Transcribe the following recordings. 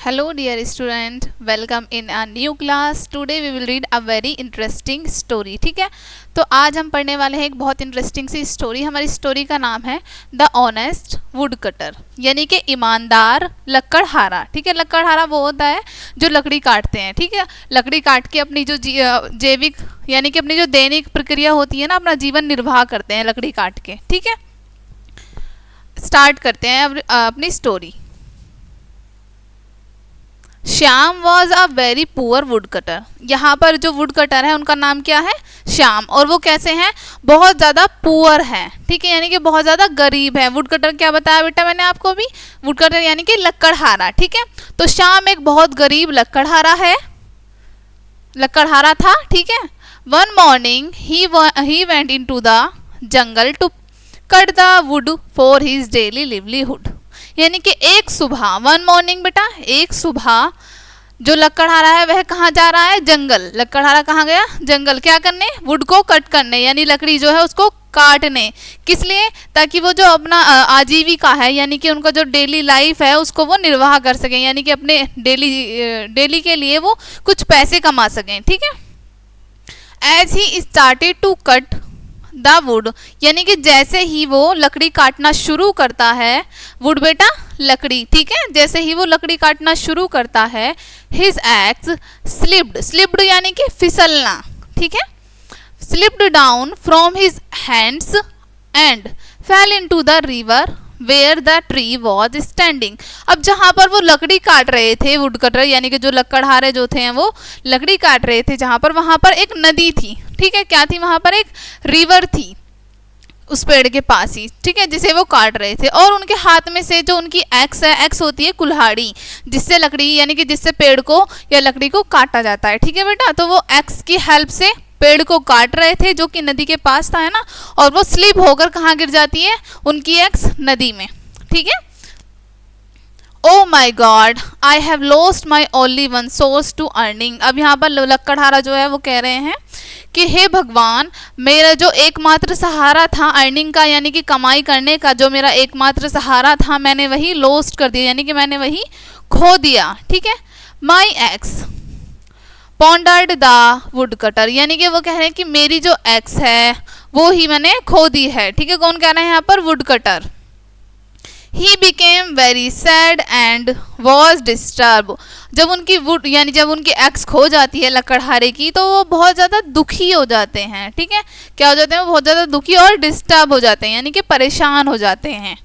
Hello dear student, welcome in a new class. Today we will read a very interesting story. ठीक है, तो आज हम पढ़ने वाले हैं एक बहुत इंटरेस्टिंग सी स्टोरी. हमारी स्टोरी का नाम है द ऑनेस्ट वुड कटर, यानी कि ईमानदार लकड़हारा. ठीक है, लकड़हारा वो होता है जो लकड़ी काटते हैं. ठीक है, लकड़ी काट के अपनी जो जैविक यानी कि अपनी जो दैनिक प्रक्रिया होती है ना, अपना जीवन निर्वाह करते हैं लकड़ी काट के. ठीक है, स्टार्ट करते हैं अपनी story. Shyam was a very poor would cutter. यहाँ पर जो वुड कटर है उनका नाम क्या है? श्याम. और वो कैसे हैं? बहुत ज़्यादा पुअर हैं. ठीक है, यानी कि बहुत ज़्यादा गरीब है. वुड कटर क्या बताया बेटा मैंने आपको अभी? वुड कटर यानी कि लकड़हारा. ठीक है, तो श्याम एक बहुत गरीब लकड़हारा था. ठीक है, one morning he went into the jungle to cut the wood for his daily livelihood. यानी कि एक सुबह, वन मॉर्निंग बेटा, एक सुबह जो लकड़हारा है वह कहाँ जा रहा है? जंगल. लकड़हारा कहाँ गया? जंगल. क्या करने? वुड को कट करने, यानी लकड़ी जो है उसको काटने. किस लिए? ताकि वो जो अपना आजीविका है यानी कि उनका जो डेली लाइफ है उसको वो निर्वाह कर सकें, यानी कि अपने डेली के लिए वो कुछ पैसे कमा सकें. ठीक है, as he started to cut the wood, यानी कि जैसे ही वो लकड़ी काटना शुरू करता है, वुड बेटा लकड़ी. ठीक है, जैसे ही वो लकड़ी काटना शुरू करता है, हिज एक्स स्लिप्ड यानी कि फिसलना. ठीक है, slipped down from his hands and fell into the river where the tree was standing. अब जहाँ पर वो लकड़ी काट रहे थे, वुड कटर यानी कि जो लकड़हारे जो थे वो लकड़ी काट रहे थे जहाँ पर, वहाँ पर एक नदी थी. ठीक है, क्या थी? वहाँ पर एक रिवर थी उस पेड़ के पास ही. ठीक है, जिसे वो काट रहे थे. और उनके हाथ में से जो उनकी एक्स है, एक्स होती है कुल्हाड़ी, जिससे लकड़ी यानी कि जिससे पेड़ को या लकड़ी को काटा जाता है. ठीक है बेटा, तो वो एक्स की हेल्प से पेड़ को काट रहे थे जो कि नदी के पास था, है ना. और वो स्लिप होकर कहाँ गिर जाती है? उनकी एक्स नदी में. ठीक है, oh my god, I have lost my only one source to earning. अब यहाँ पर लकड़हारा जो है वो कह रहे हैं कि हे भगवान, मेरा जो एकमात्र सहारा था अर्निंग का, यानी कि कमाई करने का जो मेरा एकमात्र सहारा था, मैंने वही लॉस्ट कर दिया, यानी कि मैंने वही खो दिया. ठीक है, my axe pondered the wood cutter, यानी कि वो कह रहे हैं कि मेरी जो एक्स है वो ही मैंने खो दी है. ठीक है, कौन कह रहे हैं यहाँ पर? Would cutter. He became very sad and was disturb. जब उनकी वुड यानी जब उनकी एक्स खो जाती है लकड़हारे की, तो वो बहुत ज़्यादा दुखी हो जाते हैं. ठीक है, क्या हो जाते हैं? वो बहुत ज़्यादा दुखी और डिस्टर्ब हो जाते हैं, यानी कि परेशान हो जाते हैं.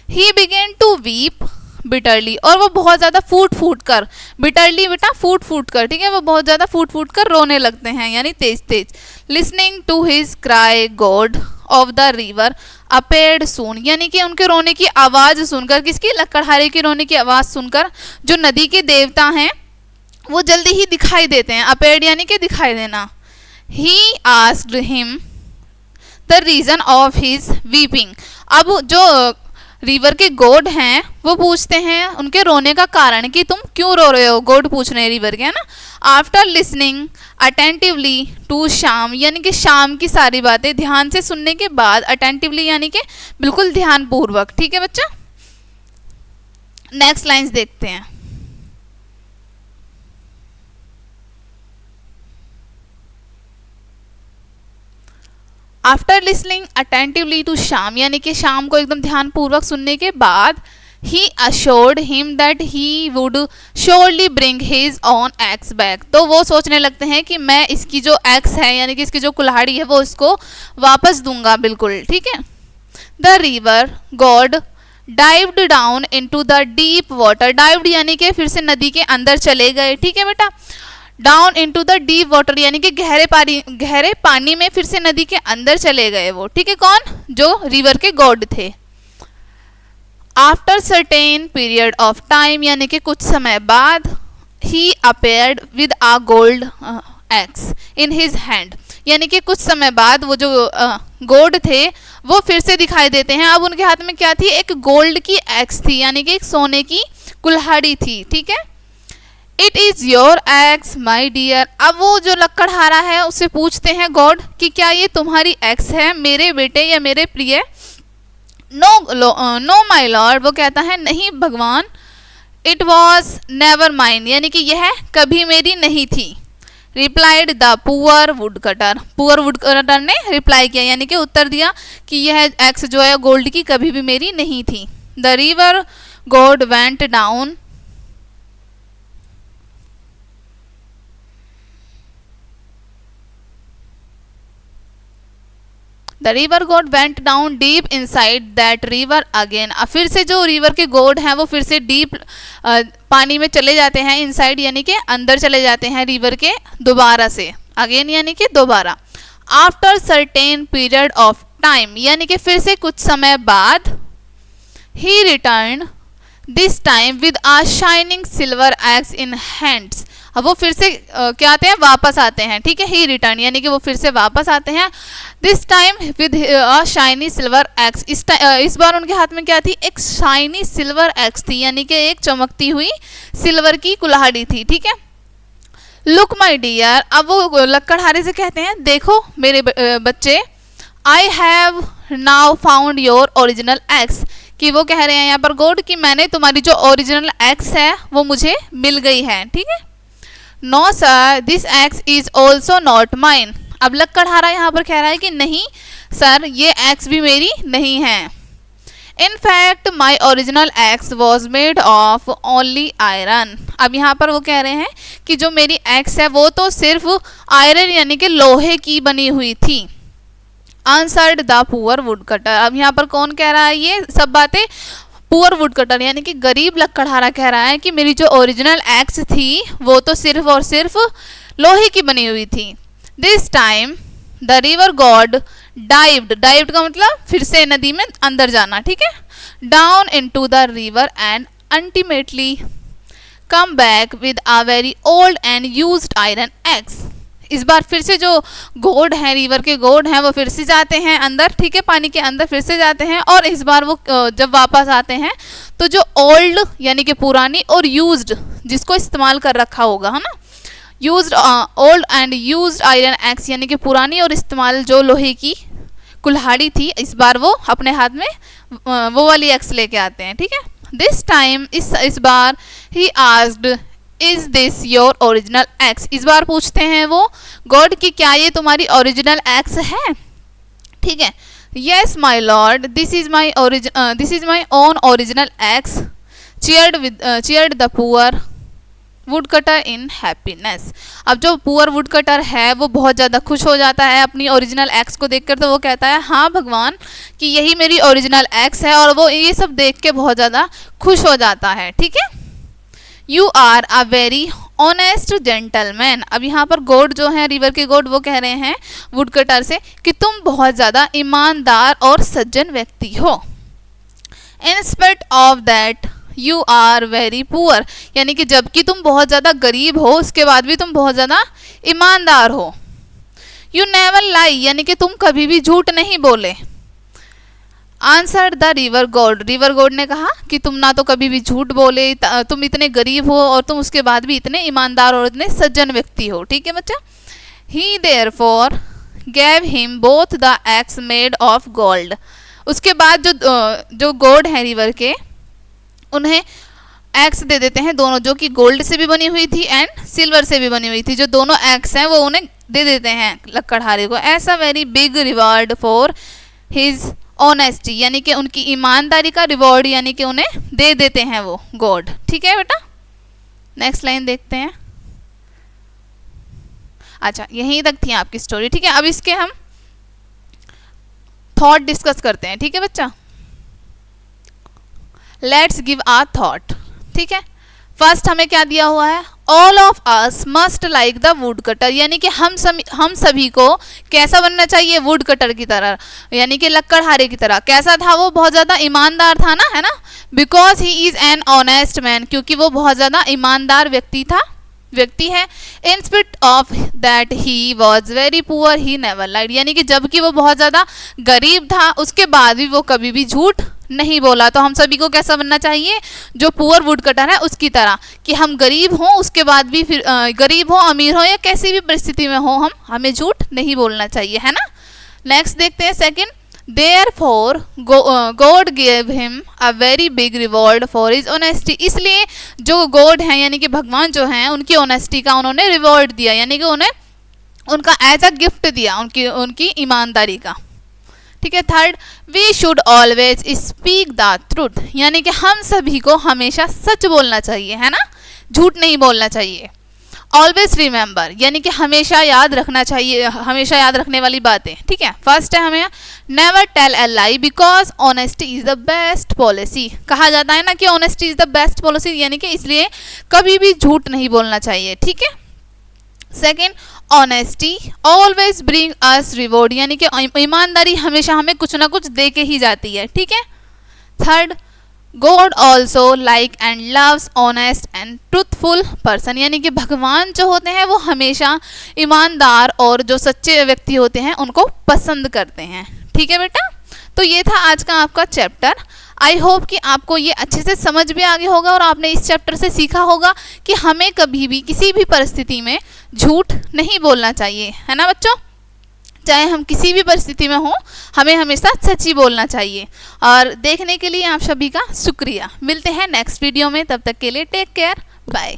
He began to weep bitterly, और वो बहुत ज़्यादा फूट कर, बिटरली बेटा फूट कर. ठीक है, वो बहुत ज़्यादा फूट कर रोने लगते हैं, यानी तेज तेज. Listening to his cry god of the river appeared soon, यानी कि उनके रोने की आवाज़ सुनकर, किसकी? लकड़हारे की रोने की आवाज़ सुनकर जो नदी के देवता हैं वो जल्दी ही दिखाई देते हैं. अपेयर्ड यानी कि दिखाई देना. He asked him the reason of his weeping. अब जो रिवर के गॉड हैं वो पूछते हैं उनके रोने का कारण कि तुम क्यों रो रहे हो. गॉड पूछ रहे हैं रिवर के, है ना. आफ्टर लिसनिंग अटेंटिवली टू शाम, यानी कि शाम की सारी बातें ध्यान से सुनने के बाद, अटेंटिवली यानी कि बिल्कुल ध्यानपूर्वक. ठीक है बच्चा, नेक्स्ट लाइंस देखते हैं. आफ्टर लिसनिंग अटेंटिवली टू शाम, यानी कि शाम को एकदम ध्यानपूर्वक सुनने के बाद, ही assured him that he would surely bring his own axe back. तो वो सोचने लगते हैं कि मैं इसकी जो एक्स है यानी कि इसकी जो कुल्हाड़ी है वो इसको वापस दूंगा बिल्कुल. ठीक है, the river God dived down into the deep water. Dived यानी कि फिर से नदी के अंदर चले गए. ठीक है बेटा, down into the deep water यानी कि गहरे पानी में फिर से नदी के अंदर चले गए वो. ठीक है, कौन? जो रिवर के गॉड थे. After certain period of time, यानी कि कुछ समय बाद, he appeared with a gold axe in his hand, यानी कि कुछ समय बाद वो जो गॉड थे वो फिर से दिखाई देते हैं. अब उनके हाथ में क्या थी? एक गोल्ड की एक्स थी, यानी कि एक सोने की कुल्हाड़ी थी. ठीक है, it is your axe my dear. अब वो जो लकड़हारा है उससे पूछते हैं गॉड कि क्या ये तुम्हारी एक्स है मेरे बेटे या मेरे प्रिय? नो माई लॉर्ड, वो कहता है नहीं भगवान, इट वॉज नेवर माइन, यानी कि यह कभी मेरी नहीं थी। Replied the poor would cutter, poor would cutter ने रिप्लाई किया, यानी कि उत्तर दिया कि यह एक्स जो है गोल्ड की कभी भी मेरी नहीं थी। The river God went down, the river God went down deep inside that river again. अब फिर से जो रिवर के गॉड हैं वो फिर से डीप पानी में चले जाते हैं, इनसाइड यानी कि अंदर चले जाते हैं रिवर के दोबारा से, अगेन यानी कि दोबारा। After certain period of time, यानी कि फिर से कुछ समय बाद, he return this time with a shining silver axe in hands. अब वो फिर से क्या आते हैं, वापस आते हैं, ठीक है। ही रिटर्न यानी कि वो फिर से वापस आते हैं, this time with a shiny silver x. इस बार उनके हाथ में क्या थी, एक शाइनी सिल्वर एक्स थी, यानी कि एक चमकती हुई सिल्वर की कुल्हाड़ी थी, ठीक है। लुक माई डियर, अब वो लक्कड़हारे से कहते हैं देखो मेरे बच्चे, I have now found your original x, कि वो कह रहे हैं यहाँ पर गॉड कि मैंने तुम्हारी जो ओरिजिनल एक्स है वो मुझे मिल गई है, ठीक है। No sir this axe is also not mine. अब लक्कड़हारा यहाँ पर कह रहा है कि नहीं सर ये एक्स भी मेरी नहीं है। In fact my original x was made of only iron. अब यहाँ पर वो कह रहे हैं कि जो मेरी एक्स है वो तो सिर्फ आयरन यानी कि लोहे की बनी हुई थी। Answered the poor would cutter. अब यहाँ पर कौन कह रहा है ये सब बातें, पुअर वुड कटर यानी कि गरीब लक्कड़हारा कह रहा है कि मेरी जो ओरिजिनल एक्स थी वो तो सिर्फ और सिर्फ लोहे की बनी हुई थी। This time the river God dived, dived का मतलब फिर से नदी में अंदर जाना, ठीक है। Down into the river and ultimately come back with a very old and used iron x. इस बार फिर से जो गॉड हैं, रिवर के गॉड हैं, वो फिर से जाते हैं अंदर, ठीक है, पानी के अंदर फिर से जाते हैं। और इस बार वो जब वापस आते हैं तो जो ओल्ड यानी कि पुरानी और यूज्ड जिसको इस्तेमाल कर रखा होगा, है ना, used old and used iron x यानी कि पुरानी और इस्तेमाल जो लोहे की कुल्हाड़ी थी, इस बार वो अपने हाथ में वो वाली एक्स लेके आते हैं, ठीक है। दिस टाइम इस बार he asked is this your original axe. इस बार पूछते हैं वो गॉड कि क्या ये तुम्हारी ओरिजिनल एक्स है, ठीक है। Yes my lord this is my own original x. Cheered the poor would cutter in happiness. अब जो पुअर वुड कटर है वो बहुत ज़्यादा खुश हो जाता है अपनी ओरिजिनल एक्स को देखकर, तो वो कहता है हाँ भगवान कि यही मेरी ओरिजिनल एक्स है, और वो ये सब देख के बहुत ज़्यादा खुश हो जाता है, ठीक है। You are a very honest gentleman. अब यहाँ पर गॉड जो है, रिवर के गॉड, वो कह रहे हैं वुड कटर से कि तुम बहुत ज़्यादा ईमानदार और सज्जन व्यक्ति हो। In spite of that you are very poor, यानी कि जबकि तुम बहुत ज़्यादा गरीब हो उसके बाद भी तुम बहुत ज़्यादा ईमानदार हो। यू नेवर लाई, यानी कि तुम कभी भी झूठ नहीं बोले। Answered the river God, river God ने कहा कि तुम ना तो कभी भी झूठ बोले, तुम इतने गरीब हो और तुम उसके बाद भी इतने ईमानदार और इतने सज्जन व्यक्ति हो, ठीक है बच्चा। He therefore gave him both the axe made of gold. उसके बाद जो गॉड हैं रिवर के, उन्हें एक्स दे देते हैं दोनों, जो कि गोल्ड से भी बनी हुई थी एंड सिल्वर से भी बनी हुई थी। जो दोनों एक्स हैं वो उन्हें दे देते हैं लक्कड़हारे को। ऐसा very big reward for his honesty, यानी कि उनकी ईमानदारी का रिवॉर्ड यानी कि उन्हें दे देते हैं वो गॉड, ठीक है बेटा। नेक्स्ट लाइन देखते हैं। अच्छा यहीं तक थी आपकी स्टोरी, ठीक है। अब इसके हम थॉट डिस्कस करते हैं, ठीक है बच्चा। लेट्स गिव आ थॉट, ठीक है। फर्स्ट हमें क्या दिया हुआ है, all of us must like the wood cutter, यानी कि हम सभी को कैसा बनना चाहिए, वुड कटर की तरह, यानी कि लक्कड़हारे की तरह। कैसा था वो, बहुत ज़्यादा ईमानदार था ना, है ना। Because he is an honest man, क्योंकि वो बहुत ज़्यादा ईमानदार व्यक्ति है। In spite of that he was very poor he never lied, यानी कि जबकि वो बहुत ज़्यादा गरीब था उसके बाद भी वो कभी भी झूठ नहीं बोला। तो हम सभी को कैसा बनना चाहिए, जो पुअर वुड कटर है उसकी तरह, कि हम गरीब हों उसके बाद भी फिर गरीब हो अमीर हो या कैसी भी परिस्थिति में हो, हमें झूठ नहीं बोलना चाहिए, है ना। नेक्स्ट देखते हैं second, Therefore, God gave him a very big reward for his honesty. इसलिए जो गॉड हैं यानी कि भगवान जो हैं उनकी ऑनेस्टी का उन्होंने रिवॉर्ड दिया, यानी कि उन्हें उनका एज अ गिफ्ट दिया उनकी ईमानदारी का। ठीक है। Third, we should always speak the truth, यानी कि हम सभी को हमेशा सच बोलना चाहिए, है ना, झूठ नहीं बोलना चाहिए। ऑलवेज रिमेंबर, यानी कि हमेशा याद रखना चाहिए, हमेशा याद रखने वाली बातें। ठीक है। फर्स्ट है हमें never tell a lie because honesty is the best policy. कहा जाता है ना कि honesty is the best policy, यानी कि इसलिए कभी भी झूठ नहीं बोलना चाहिए। ठीक है। Second, honesty always bring us reward, यानी कि ईमानदारी हमेशा हमें कुछ ना कुछ दे के ही जाती है। ठीक है। Third, God also like and loves honest and truthful person, यानी कि भगवान जो होते हैं वो हमेशा ईमानदार और जो सच्चे व्यक्ति होते हैं उनको पसंद करते हैं। ठीक है बेटा, तो ये था आज का आपका चैप्टर। आई होप कि आपको ये अच्छे से समझ भी आ गया होगा और आपने इस चैप्टर से सीखा होगा कि हमें कभी भी किसी भी परिस्थिति में झूठ नहीं बोलना चाहिए, है ना बच्चों। चाहे हम किसी भी परिस्थिति में हों, हमें हमेशा सच ही बोलना चाहिए। और देखने के लिए आप सभी का शुक्रिया। मिलते हैं नेक्स्ट वीडियो में, तब तक के लिए टेक केयर, बाय।